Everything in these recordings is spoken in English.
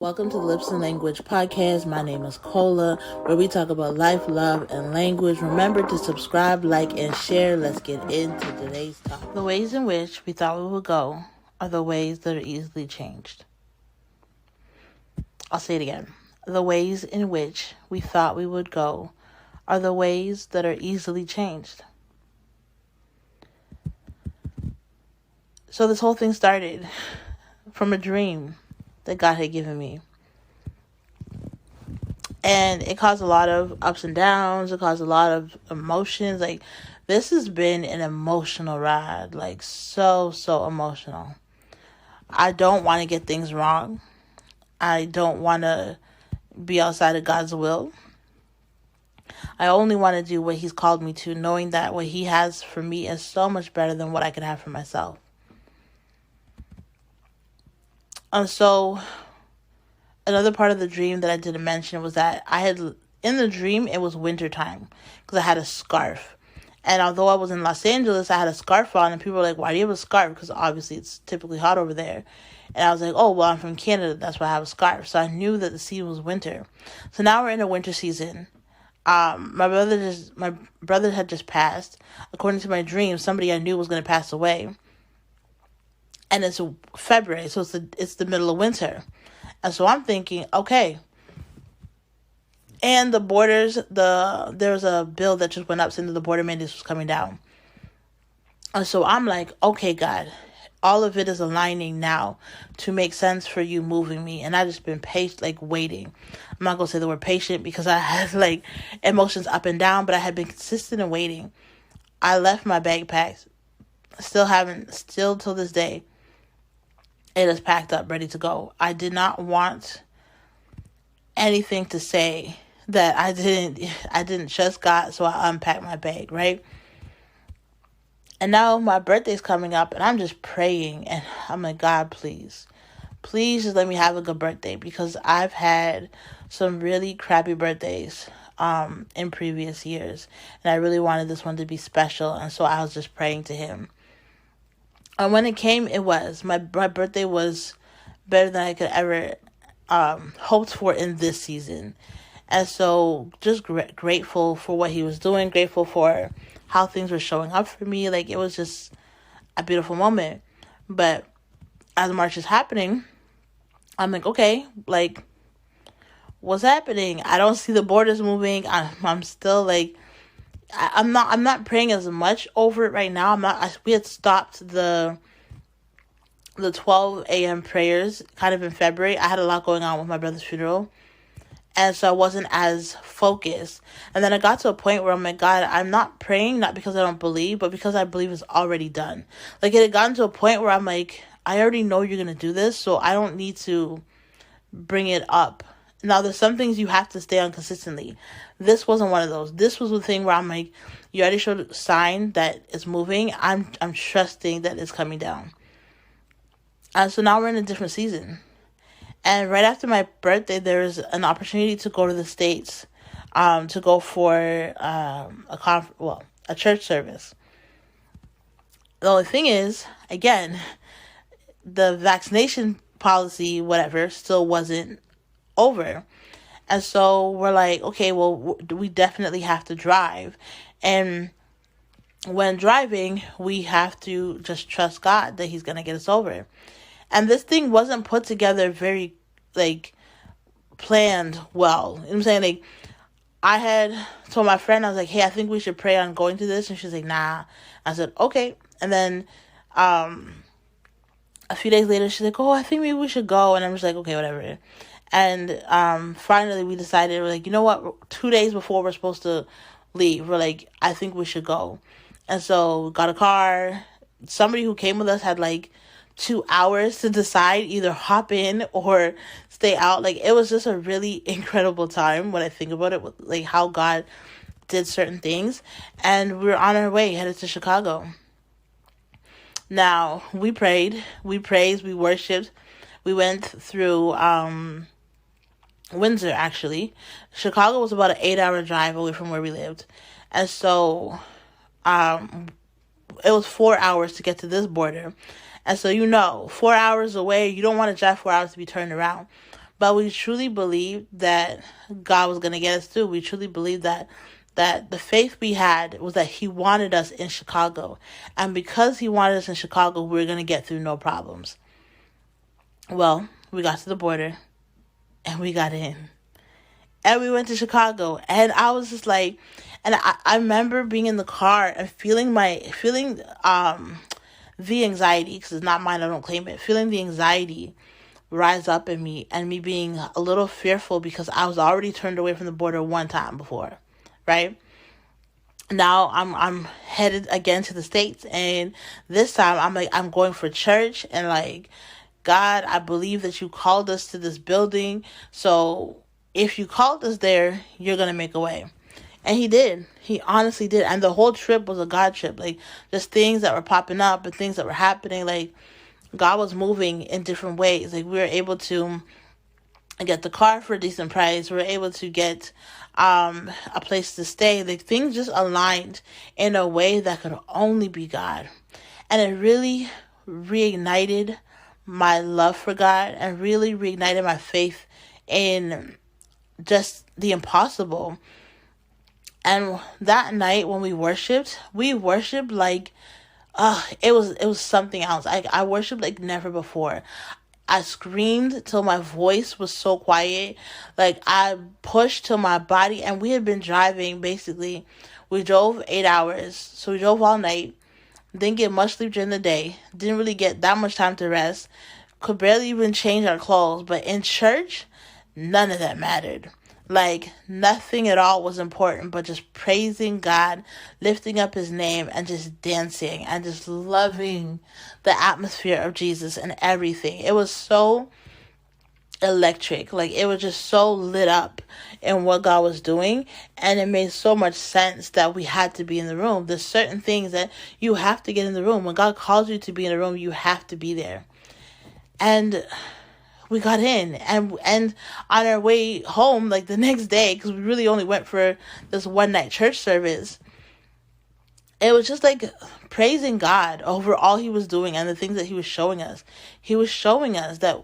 Welcome to the Lips and Language podcast. My name is Cola, where we talk about life, love, and language. Remember to subscribe, like, and share. Let's get into today's topic. The ways in which we thought we would go are the ways that are easily changed. I'll say it again. The ways in which we thought we would go are the ways that are easily changed. So this whole thing started from a dream that God had given me. And it caused a lot of ups and downs. It caused a lot of emotions. Like, this has been an emotional ride. Like, so emotional. I don't want to get things wrong. I don't want to be outside of God's will. I only want to do what He's called me to, knowing that what He has for me is so much better than what I could have for myself. And so another part of the dream that I didn't mention was that in the dream, it was winter time because I had a scarf. And although I was in Los Angeles, I had a scarf on, and people were like, why do you have a scarf? Because obviously it's typically hot over there. And I was like, oh, well, I'm from Canada. That's why I have a scarf. So I knew that the season was winter. So now we're in a winter season. My brother had just passed. According to my dream, somebody I knew was going to pass away. And it's February, so it's the middle of winter. And so I'm thinking, okay. And the borders, there was a bill that just went up saying that the border mandates was coming down. And so I'm like, okay, God, all of it is aligning now to make sense for you moving me. And I just been patient, like waiting. I'm not going to say the word patient because I had like emotions up and down, but I had been consistent in waiting. I left my bag packed. Still till this day, it is packed up, ready to go. I did not want anything to say that I didn't trust God, so I unpacked my bag, right? And now my birthday's coming up, and I'm just praying, and I'm like, God, please just let me have a good birthday, because I've had some really crappy birthdays in previous years, and I really wanted this one to be special, and so I was just praying to Him. And when it came, my birthday was better than I could ever hoped for in this season. And so just grateful for what He was doing, grateful for how things were showing up for me. Like, it was just a beautiful moment. But as March is happening, I'm like, okay, like, what's happening? I don't see the borders moving. I'm still like, I'm not praying as much over it right now. We had stopped the 12 a.m. prayers kind of in February. I had a lot going on with my brother's funeral. And so I wasn't as focused. And then I got to a point where I'm like, God, I'm not praying, not because I don't believe, but because I believe it's already done. Like, it had gotten to a point where I'm like, I already know you're going to do this, so I don't need to bring it up. Now, there's some things you have to stay on consistently. This wasn't one of those. This was the thing where I'm like, you already showed a sign that it's moving. I'm trusting that it's coming down. And so now we're in a different season. And right after my birthday, there was an opportunity to go to the States, to go for a church service. The only thing is, again, the vaccination policy, whatever, still wasn't over. And so we're like, okay, well, we definitely have to drive. And when driving, we have to just trust God that He's going to get us over. And this thing wasn't put together very, like, planned well. You know what I'm saying? Like, I had told my friend, I was like, hey, I think we should pray on going to this. And she's like, nah. I said, okay. And then a few days later, she's like, oh, I think maybe we should go. And I'm just like, okay, whatever. And finally we decided, we're like, you know what? 2 days before we're supposed to leave, we're like, I think we should go. And so we got a car. Somebody who came with us had like 2 hours to decide, either hop in or stay out. Like, it was just a really incredible time when I think about it, like how God did certain things. And we were on our way, headed to Chicago. Now, we prayed, we praised, we worshiped. We went through Windsor, actually. Chicago was about an 8-hour drive away from where we lived. And so it was 4 hours to get to this border. And so, 4 hours away, you don't want to drive 4 hours to be turned around. But we truly believed that God was going to get us through. We truly believed that the faith we had was that he wanted us in Chicago. And because he wanted us in Chicago, we were going to get through no problems. Well, we got to the border and we got in. And we went to Chicago. And I was just like, and I remember being in the car and feeling the anxiety, because it's not mine, I don't claim it, feeling the anxiety rise up in me, and me being a little fearful because I was already turned away from the border one time before, right? Now I'm headed again to the States, and this time I'm going for church, and like, God, I believe that you called us to this building, so if you called us there, you're gonna make a way. And he did. He honestly did. And the whole trip was a God trip. Like, just things that were popping up and things that were happening. Like, God was moving in different ways. Like, we were able to get the car for a decent price. We were able to get a place to stay. Like, things just aligned in a way that could only be God. And it really reignited my love for God and really reignited my faith in just the impossible. And that night when we worshiped like, it was something else. I worshiped like never before. I screamed till my voice was so quiet. Like, I pushed till my body, and we had been driving, basically. We drove 8 hours, so we drove all night. Didn't get much sleep during the day. Didn't really get that much time to rest. Could barely even change our clothes. But in church, none of that mattered. Like, nothing at all was important but just praising God, lifting up his name, and just dancing and just loving the atmosphere of Jesus and everything. It was so electric. Like, it was just so lit up in what God was doing, and it made so much sense that we had to be in the room. There's certain things that you have to get in the room. When God calls you to be in the room, you have to be there. And we got in, and on our way home, like the next day, because we really only went for this one night church service, it was just like praising God over all he was doing and the things that he was showing us. He was showing us that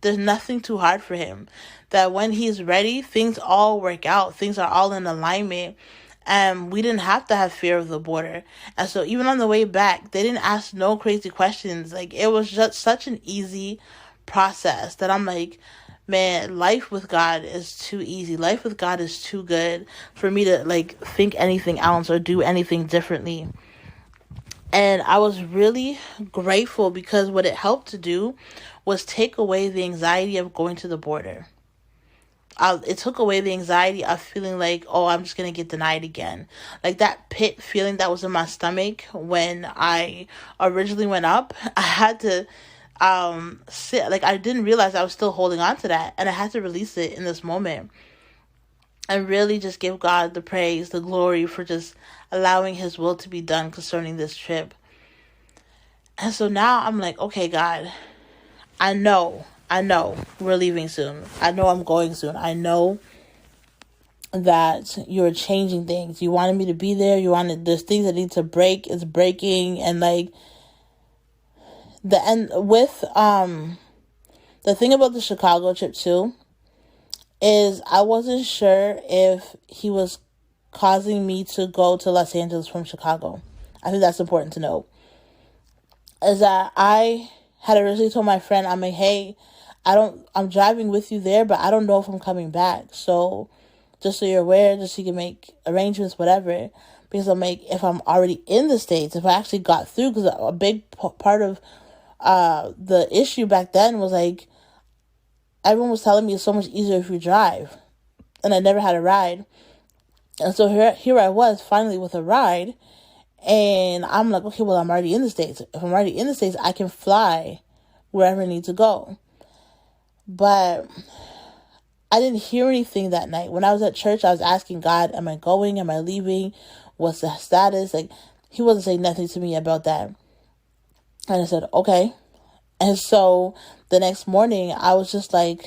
there's nothing too hard for him, that when he's ready, things all work out, things are all in alignment, and we didn't have to have fear of the border. And so even on the way back, they didn't ask no crazy questions. Like, it was just such an easy process that I'm like, man, life with God is too easy. Life with God is too good for me to like think anything else or do anything differently. And I was really grateful, because what it helped to do was take away the anxiety of going to the border. It took away the anxiety of feeling like, oh, I'm just going to get denied again. Like, that pit feeling that was in my stomach when I originally went up, I had to sit, like, I didn't realize I was still holding on to that, and I had to release it in this moment and really just give God the praise, the glory for just allowing his will to be done concerning this trip. And so now I'm like, okay, God, I know we're leaving soon. I know I'm going soon. I know that you're changing things. You wanted me to be there. There's things that need to break. It's breaking. And like, the thing about the Chicago trip too is I wasn't sure if he was causing me to go to Los Angeles from Chicago. I think that's important to know. Is that I had originally told my friend, I'm like, hey, I'm driving with you there, but I don't know if I'm coming back. So just so you're aware, just so you can make arrangements, whatever. Because I'm like, if I'm already in the States, if I actually got through, because a big part of the issue back then was like, everyone was telling me it's so much easier if you drive. And I never had a ride. And so here I was finally with a ride. And I'm like, okay, well, I'm already in the States. If I'm already in the States, I can fly wherever I need to go. But I didn't hear anything that night. When I was at church, I was asking God, am I going? Am I leaving? What's the status? Like, he wasn't saying nothing to me about that. And I said, okay. And so the next morning, I was just like,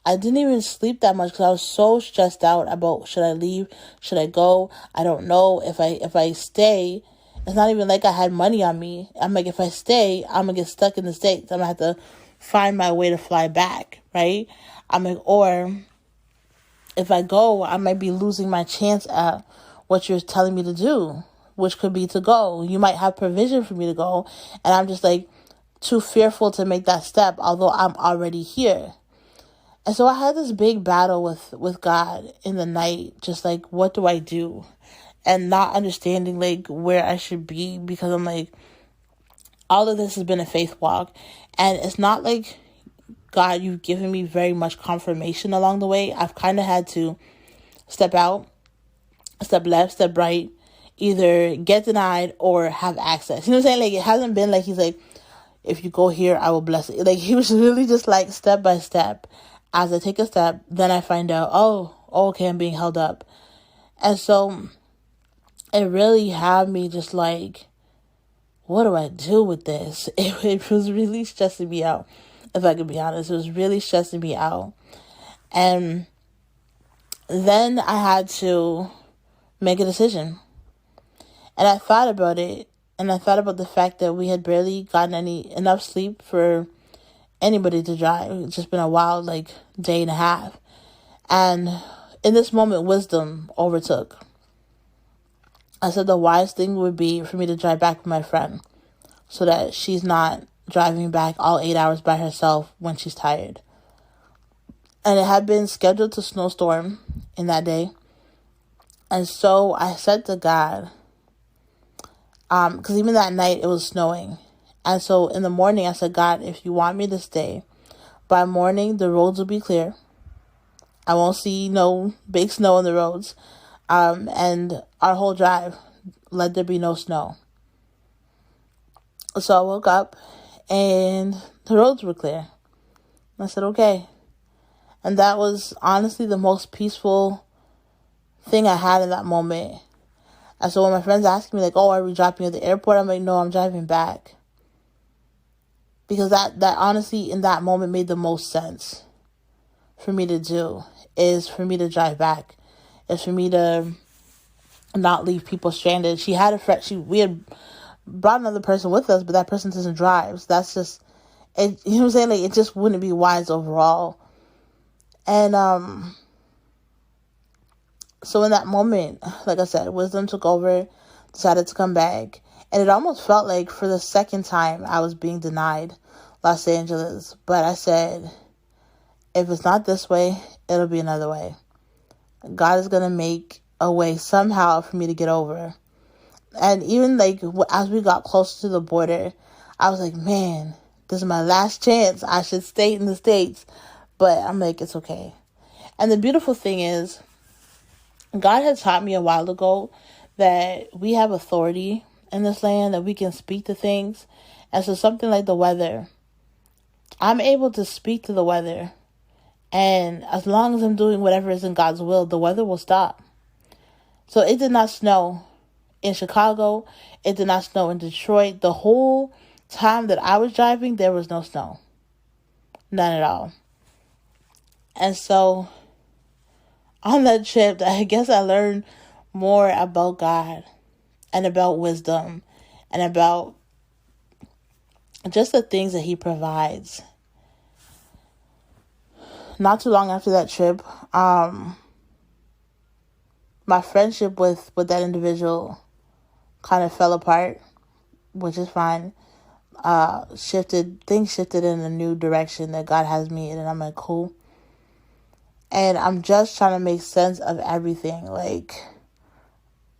I didn't even sleep that much because I was so stressed out about, should I leave? Should I go? I don't know. If I stay, it's not even like I had money on me. I'm like, if I stay, I'm going to get stuck in the States. I'm going to have to find my way to fly back, right? I'm like, or if I go, I might be losing my chance at what you're telling me to do, which could be to go. You might have provision for me to go, and I'm just like too fearful to make that step, although I'm already here. And so I had this big battle with God in the night, just like, what do I do? And not understanding like where I should be, because I'm like, all of this has been a faith walk, and it's not like, God, you've given me very much confirmation along the way. I've kind of had to step out, step left, step right, either get denied or have access. You know what I'm saying? Like, it hasn't been like he's like, if you go here, I will bless it. Like, he was really just like step by step. As I take a step, then I find out, okay, I'm being held up. And so it really had me just like, what do I do with this? It was really stressing me out, if I could be honest. It was really stressing me out. And then I had to make a decision. And I thought about it. And I thought about the fact that we had barely gotten enough sleep for anybody to drive. It's just been a wild, like, day and a half. And in this moment, wisdom overtook. I said the wise thing would be for me to drive back with my friend, so that she's not driving back all 8 hours by herself when she's tired. And it had been scheduled to snowstorm in that day. And so I said to God, because even that night it was snowing. And so in the morning I said, God, if you want me to stay, by morning the roads will be clear. I won't see no big snow on the roads. And our whole drive, let there be no snow. So I woke up and the roads were clear. I said, okay. And that was honestly the most peaceful thing I had in that moment. And so when my friends asked me, like, oh, are we dropping you at the airport? I'm like, no, I'm driving back. Because that honestly, in that moment, made the most sense for me to do, is for me to drive back. Is for me to not leave people stranded. She had a friend, we had brought another person with us, but that person doesn't drive. So that's just, it, you know what I'm saying? Like, it just wouldn't be wise overall. And, so in that moment, like I said, wisdom took over, decided to come back. And it almost felt like for the second time I was being denied Los Angeles. But I said, if it's not this way, it'll be another way. God is going to make a way somehow for me to get over. And even like as we got closer to the border, I was like, man, this is my last chance. I should stay in the States. But I'm like, it's okay. And the beautiful thing is, God had taught me a while ago that we have authority in this land, that we can speak to things. And so something like the weather, I'm able to speak to the weather. And as long as I'm doing whatever is in God's will, the weather will stop. So it did not snow in Chicago. It did not snow in Detroit. The whole time that I was driving, there was no snow. None at all. And so on that trip, I guess I learned more about God and about wisdom and about just the things that he provides. Not too long after that trip, my friendship with that individual kind of fell apart, which is fine. Things shifted in a new direction that God has me in, and I'm like, cool. And I'm just trying to make sense of everything. Like,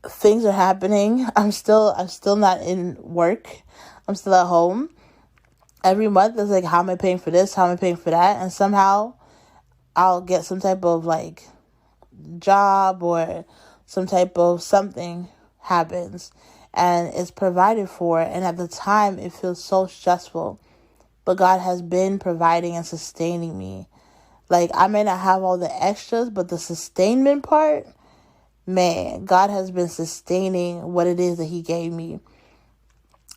things are happening. I'm still not in work. I'm still at home. Every month it's like, how am I paying for this? How am I paying for that? And somehow I'll get some type of like job or some type of something happens and it's provided for. And at the time it feels so stressful. But God has been providing and sustaining me. Like, I may not have all the extras, but the sustainment part, man, God has been sustaining what it is that he gave me.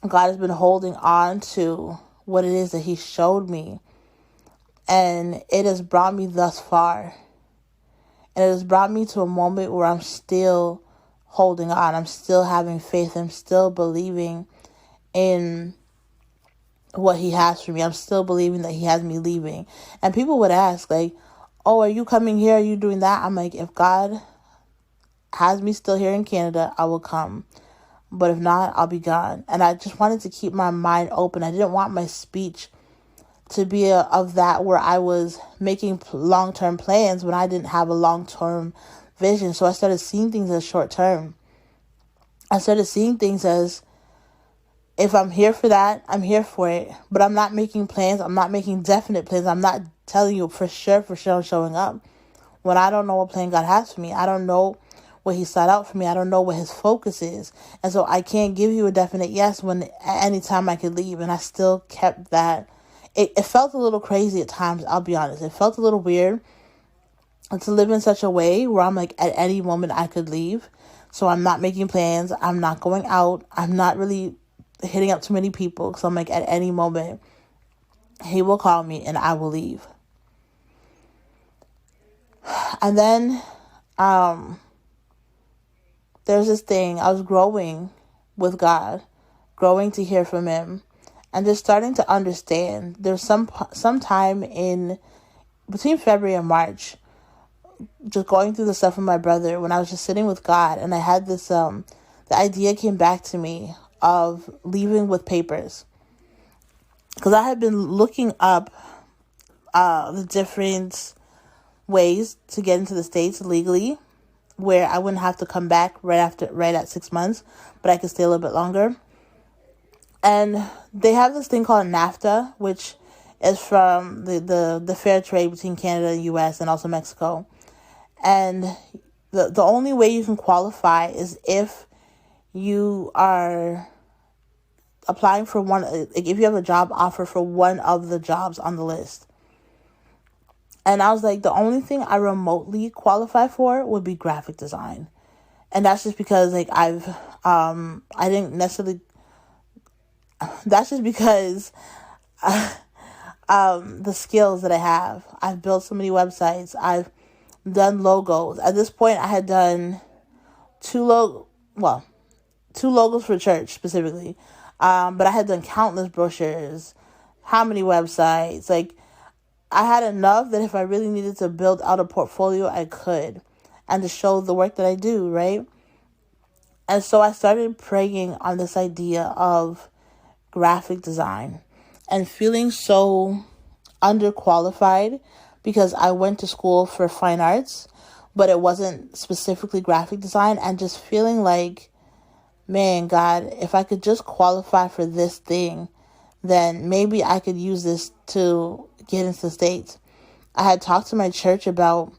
God has been holding on to what it is that he showed me. And it has brought me thus far. And it has brought me to a moment where I'm still holding on. I'm still having faith. I'm still believing in what he has for me. I'm still believing that he has me leaving. And people would ask, like, oh, are you coming here? Are you doing that? I'm like, if God has me still here in Canada, I will come. But if not, I'll be gone. And I just wanted to keep my mind open. I didn't want my speech to be of that where I was making long-term plans when I didn't have a long-term vision. So I started seeing things as short-term. I started seeing things as, if I'm here for that, I'm here for it. But I'm not making plans. I'm not making definite plans. I'm not telling you for sure I'm showing up when I don't know what plan God has for me. I don't know what he sought out for me. I don't know what his focus is. And so I can't give you a definite yes when at any time I could leave. And I still kept that. It felt a little crazy at times, I'll be honest. It felt a little weird to live in such a way where I'm like, at any moment I could leave. So I'm not making plans. I'm not going out. I'm not really hitting up too many people, because I'm like, at any moment he will call me and I will leave. And then there's this thing. I was growing with God, growing to hear from him, and just starting to understand. There's some time in between February and March, just going through the stuff with my brother, when I was just sitting with God, and I had this the idea came back to me of leaving with papers, because I had been looking up the different ways to get into the States legally, where I wouldn't have to come back right at 6 months, but I could stay a little bit longer. And they have this thing called NAFTA, which is from the fair trade between Canada and US and also Mexico. And the only way you can qualify is if you are applying for one, if you have a job offer for one of the jobs on the list. And I was like, the only thing I remotely qualify for would be graphic design. And that's just because like I didn't necessarily, that's just because the skills that I have. I've built so many websites. I've done logos. At this point, I had done two logos for church specifically. But I had done countless brochures, how many websites. Like, I had enough that if I really needed to build out a portfolio, I could, and to show the work that I do, right? And so I started praying on this idea of graphic design and feeling so underqualified, because I went to school for fine arts, but it wasn't specifically graphic design, and just feeling like, man, God, if I could just qualify for this thing, then maybe I could use this to get into the States. I had talked to my church about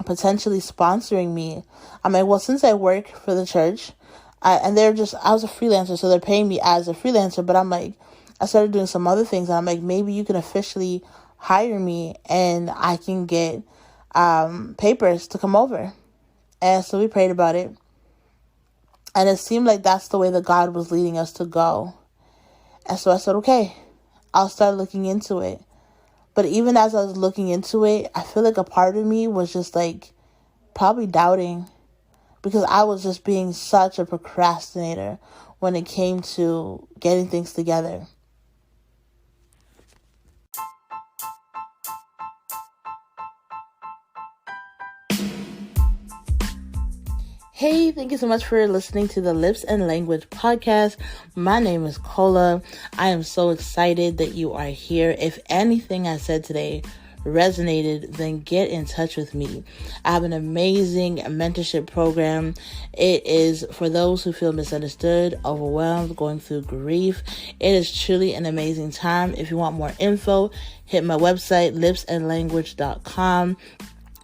potentially sponsoring me. I'm like, well, since I work for the church, I was a freelancer, so they're paying me as a freelancer, but I'm like, I started doing some other things, and I'm like, maybe you can officially hire me and I can get papers to come over. And so we prayed about it. And it seemed like that's the way that God was leading us to go. And so I said, okay, I'll start looking into it. But even as I was looking into it, I feel like a part of me was just like probably doubting, because I was just being such a procrastinator when it came to getting things together. Hey, thank you so much for listening to the Lips and Language podcast. My name is Cola. I am so excited that you are here. If anything I said today resonated, then get in touch with me. I have an amazing mentorship program. It is for those who feel misunderstood, overwhelmed, going through grief. It is truly an amazing time. If you want more info, hit my website, lipsandlanguage.com.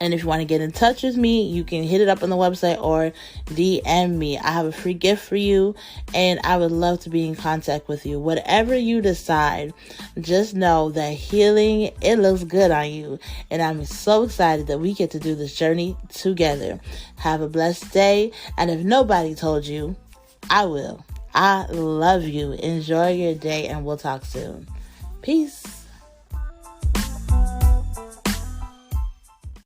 And if you want to get in touch with me, you can hit it up on the website or DM me. I have a free gift for you, and I would love to be in contact with you. Whatever you decide, just know that healing, it looks good on you. And I'm so excited that we get to do this journey together. Have a blessed day. And if nobody told you, I will. I love you. Enjoy your day, and we'll talk soon. Peace.